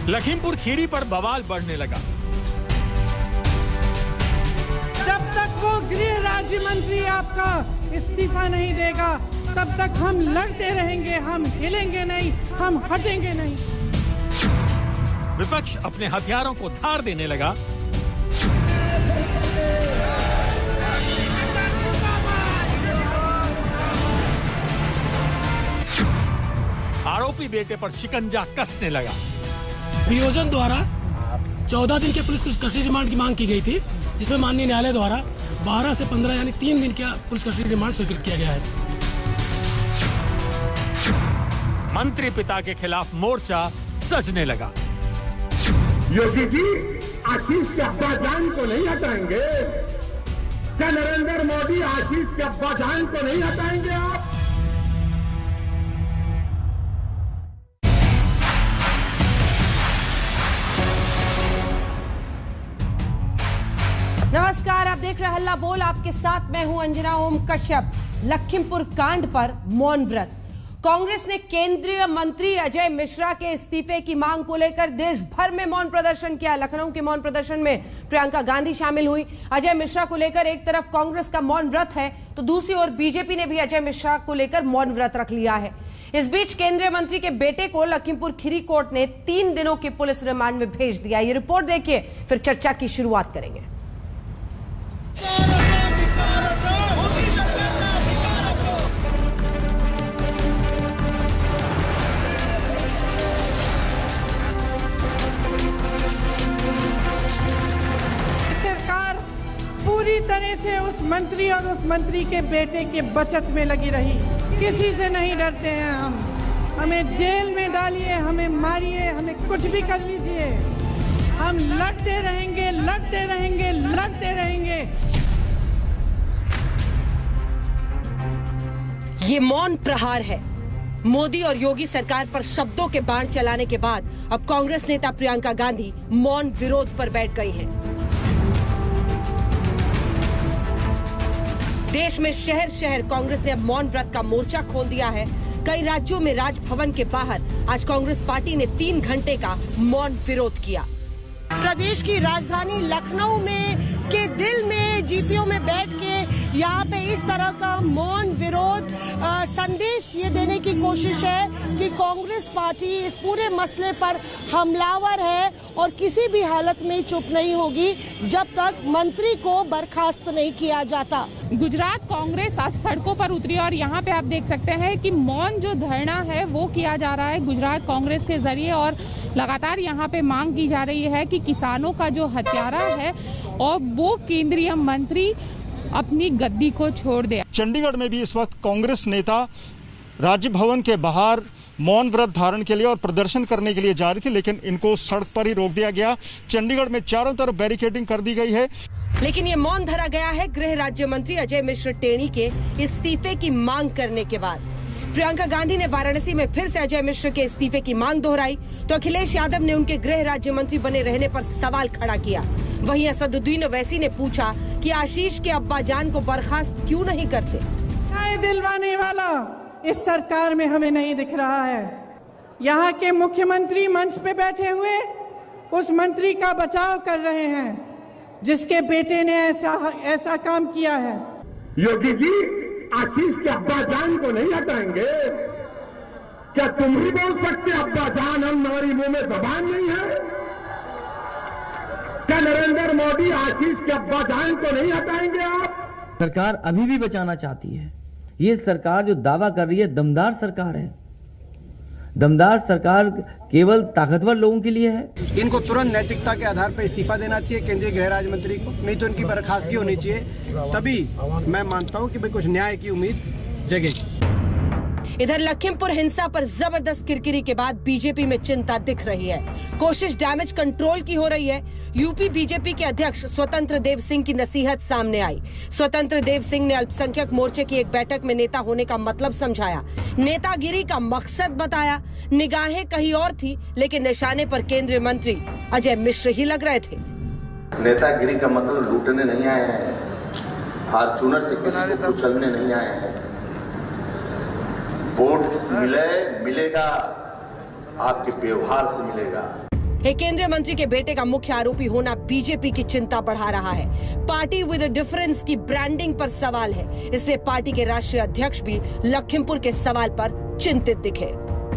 लखीमपुर खीरी पर बवाल बढ़ने लगा। जब तक वो गृह राज्य मंत्री आपका इस्तीफा नहीं देगा तब तक हम लड़ते रहेंगे, हम हिलेंगे नहीं, हम हटेंगे नहीं। विपक्ष अपने हथियारों को धार देने लगा। आरोपी बेटे पर शिकंजा कसने लगा। नियोजन द्वारा 14 दिन के पुलिस कस्टडी रिमांड की मांग की गई थी, जिसमें माननीय न्यायालय द्वारा 12 से 15 यानी 3 दिन का पुलिस कस्टडी रिमांड स्वीकृत किया गया है। मंत्री पिता के खिलाफ मोर्चा सजने लगा। योगी जी आशीष के अब्बाजान को नहीं हटाएंगे? क्या नरेंद्र मोदी आशीष के अब्बाजान को नहीं हटाएंगे आप? नमस्कार, आप देख रहे हैं हल्ला बोल। आपके साथ मैं हूं अंजना ओम कश्यप। लखीमपुर कांड पर मौन व्रत। कांग्रेस ने केंद्रीय मंत्री अजय मिश्रा के इस्तीफे की मांग को लेकर देश भर में मौन प्रदर्शन किया। लखनऊ के मौन प्रदर्शन में प्रियंका गांधी शामिल हुई। अजय मिश्रा को लेकर एक तरफ कांग्रेस का मौन व्रत है तो दूसरी ओर बीजेपी ने भी अजय मिश्रा को लेकर मौन व्रत रख लिया है। इस बीच केंद्रीय मंत्री के बेटे को लखीमपुर खीरी कोर्ट ने 3 दिनों की पुलिस रिमांड में भेज दिया। ये रिपोर्ट देखिए, फिर चर्चा की शुरुआत करेंगे। सरकार पूरी तरह से उस मंत्री और उस मंत्री के बेटे के बचत में लगी रही। किसी से नहीं डरते हैं हम। हमें जेल में डालिए, हमें मारिए, हमें कुछ भी कर लीजिए, हम लड़ते रहेंगे, लड़ते रहेंगे, लड़ते रहेंगे। ये मौन प्रहार है। मोदी और योगी सरकार पर शब्दों के बाण चलाने के बाद अब कांग्रेस नेता प्रियंका गांधी मौन विरोध पर बैठ गई हैं। देश में शहर शहर कांग्रेस ने अब मौन व्रत का मोर्चा खोल दिया है। कई राज्यों में राजभवन के बाहर आज कांग्रेस पार्टी ने 3 घंटे का मौन विरोध किया। प्रदेश की राजधानी लखनऊ में के दिल में जीपीओ में बैठ के यहाँ पे इस तरह का मौन विरोध संदेश ये देने की कोशिश है कि कांग्रेस पार्टी इस पूरे मसले पर हमलावर है और किसी भी हालत में चुप नहीं होगी जब तक मंत्री को बर्खास्त नहीं किया जाता। गुजरात कांग्रेस आज सड़कों पर उतरी और यहाँ पे आप देख सकते हैं कि मौन जो धरना है वो किया जा रहा है गुजरात कांग्रेस के जरिए और लगातार यहाँ पे मांग की जा रही है कि किसानों का जो हत्यारा है और वो केंद्रीय मंत्री अपनी गद्दी को छोड़ दे। चंडीगढ़ में भी इस वक्त कांग्रेस नेता राजभवन के बाहर मौन व्रत धारण के लिए और प्रदर्शन करने के लिए जा रही थी, लेकिन इनको सड़क पर ही रोक दिया गया। चंडीगढ़ में चारों तरफ बैरिकेडिंग कर दी गई है। लेकिन ये मौन धरा गया है गृह राज्य मंत्री अजय मिश्र टेनी के इस्तीफे की मांग करने के बाद। प्रियंका गांधी ने वाराणसी में फिर से अजय मिश्र के इस्तीफे की मांग दोहराई तो अखिलेश यादव ने उनके गृह राज्य मंत्री बने रहने पर सवाल खड़ा किया। वहीं असदुद्दीन ओवैसी ने पूछा कि आशीष के अब्बाजान को बर्खास्त क्यों नहीं करते। दिलवाने वाला इस सरकार में हमें नहीं दिख रहा है। यहाँ के मुख्यमंत्री मंच पे बैठे हुए उस मंत्री का बचाव कर रहे हैं जिसके बेटे ने ऐसा काम किया है। योगी जी आशीष के अब्बाजान को नहीं हटाएंगे? क्या तुम ही बोल सकते अब्बाजान, हम हमारी मुंह में जबान नहीं है? क्या नरेंद्र मोदी आशीष के अब्बाजान को नहीं हटाएंगे आप? सरकार अभी भी बचाना चाहती है। ये सरकार जो दावा कर रही है दमदार सरकार है। दमदार सरकार केवल ताकतवर लोगों के लिए है। इनको तुरंत नैतिकता के आधार पर इस्तीफा देना चाहिए केंद्रीय गृह राज्य मंत्री को, नहीं तो इनकी बर्खास्तगी होनी चाहिए। तभी मैं मानता हूं कि भाई कुछ न्याय की उम्मीद जगेगी। इधर लखीमपुर हिंसा पर जबरदस्त किरकिरी के बाद बीजेपी में चिंता दिख रही है। कोशिश डैमेज कंट्रोल की हो रही है। यूपी बीजेपी के अध्यक्ष स्वतंत्र देव सिंह की नसीहत सामने आई। स्वतंत्र देव सिंह ने अल्पसंख्यक मोर्चे की एक बैठक में नेता होने का मतलब समझाया, नेतागिरी का मकसद बताया। निगाहें कहीं और थी लेकिन निशाने पर केंद्रीय मंत्री अजय मिश्र ही लग रहे थे। नेतागिरी का मतलब लूटने नहीं आए हैं, फॉर्चूनर से किसी को कुचलने नहीं आए हैं। वोट मिलेगा आपके व्यवहार से मिलेगा। एक केंद्रीय मंत्री के बेटे का मुख्य आरोपी होना बीजेपी की चिंता बढ़ा रहा है। पार्टी विद अ डिफरेंस की ब्रांडिंग पर सवाल है। इससे पार्टी के राष्ट्रीय अध्यक्ष भी लखीमपुर के सवाल पर चिंतित दिखे।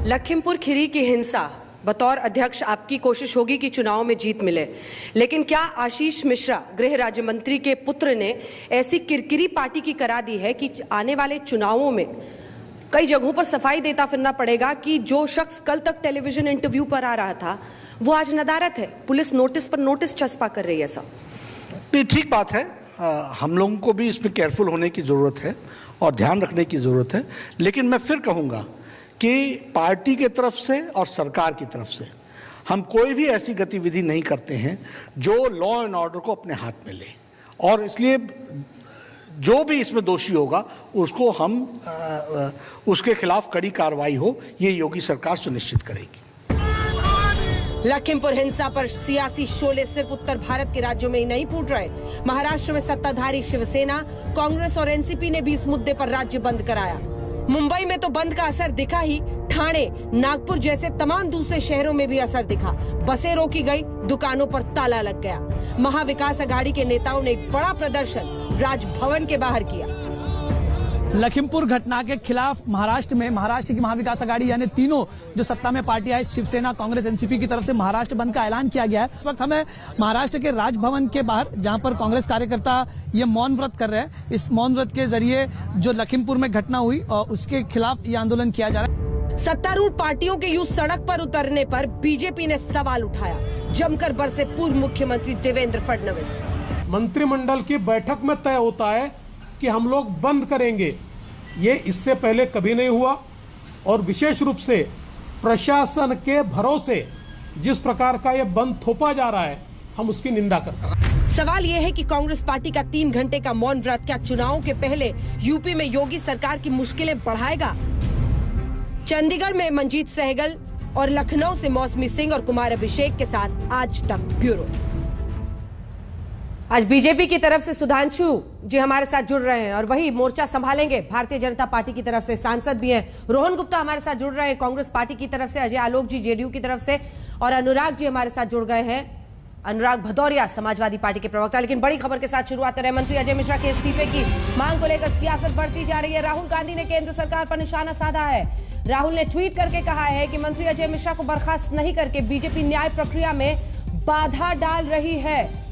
लखीमपुर खीरी की हिंसा, बतौर अध्यक्ष आपकी कोशिश होगी कि चुनाव में जीत मिले, लेकिन क्या आशीष मिश्रा गृह राज्य मंत्री के पुत्र ने ऐसी किरकिरी पार्टी की करा दी है कि आने वाले चुनावों में कई जगहों पर सफाई देता फिरना पड़ेगा कि जो शख्स कल तक टेलीविजन इंटरव्यू पर आ रहा था वो आज नदारत है, पुलिस नोटिस पर नोटिस चस्पा कर रही है। सब नहीं, ठीक बात है। हम लोगों को भी इसमें केयरफुल होने की ज़रूरत है और ध्यान रखने की ज़रूरत है। लेकिन मैं फिर कहूँगा कि पार्टी की तरफ से और सरकार की तरफ से हम कोई भी ऐसी गतिविधि नहीं करते हैं जो लॉ एंड ऑर्डर को अपने हाथ में ले, और इसलिए जो भी इसमें दोषी होगा उसको हम उसके खिलाफ कड़ी कार्रवाई हो, ये योगी सरकार सुनिश्चित करेगी। लखीमपुर हिंसा पर सियासी शोले सिर्फ उत्तर भारत के राज्यों में ही नहीं फूट रहे। महाराष्ट्र में सत्ताधारी शिवसेना, कांग्रेस और एनसीपी ने भी इस मुद्दे पर राज्य बंद कराया। मुंबई में तो बंद का असर दिखा ही, ठाणे, नागपुर जैसे तमाम दूसरे शहरों में भी असर दिखा। बसें रोकी गई, दुकानों पर ताला लग गया। महाविकास अघाड़ी के नेताओं ने एक बड़ा प्रदर्शन राजभवन के बाहर किया। लखीमपुर घटना के खिलाफ महाराष्ट्र की महाविकास अघाड़ी यानी तीनों जो सत्ता में पार्टियां है, शिवसेना, कांग्रेस, एनसीपी की तरफ से महाराष्ट्र बंद का ऐलान किया गया है। इस वक्त हमें महाराष्ट्र के राजभवन के बाहर, जहां पर कांग्रेस कार्यकर्ता ये मौन व्रत कर रहे हैं, इस मौन व्रत के जरिए जो लखीमपुर में घटना हुई और उसके खिलाफ ये आंदोलन किया जा रहा है। सत्तारूढ़ पार्टियों के यूं सड़क पर उतरने पर बीजेपी ने सवाल उठाया। जमकर बरसे पूर्व मुख्यमंत्री देवेंद्र फडणवीस। मंत्रिमंडल की बैठक में तय होता है कि हम लोग बंद करेंगे, ये इससे पहले कभी नहीं हुआ। और विशेष रूप से प्रशासन के भरोसे जिस प्रकार का ये बंद थोपा जा रहा है, हम उसकी निंदा करते हैं। सवाल ये है कि कांग्रेस पार्टी का 3 घंटे का मौन व्रत क्या चुनावों के पहले यूपी में योगी सरकार की मुश्किलें बढ़ाएगा? चंडीगढ़ में मंजीत सहगल और लखनऊ से मौसमी सिंह और कुमार अभिषेक के साथ आज तक ब्यूरो। आज बीजेपी की तरफ से सुधांशु जी हमारे साथ जुड़ रहे हैं और वही मोर्चा संभालेंगे। भारतीय जनता पार्टी की तरफ से सांसद भी हैं, रोहन गुप्ता हमारे साथ जुड़ रहे हैं कांग्रेस पार्टी की तरफ से, अजय आलोक जी जेडीयू की तरफ से, और अनुराग जी हमारे साथ जुड़ गए हैं, अनुराग भदौरिया समाजवादी पार्टी के प्रवक्ता। लेकिन बड़ी खबर के साथ शुरुआत करें। मंत्री अजय मिश्रा के इस्तीफे की मांग को लेकर सियासत बढ़ती जा रही है। राहुल गांधी ने केंद्र सरकार पर निशाना साधा है। राहुल ने ट्वीट करके कहा है कि मंत्री अजय मिश्रा को बर्खास्त नहीं करके बीजेपी न्याय प्रक्रिया में बाधा डाल रही है।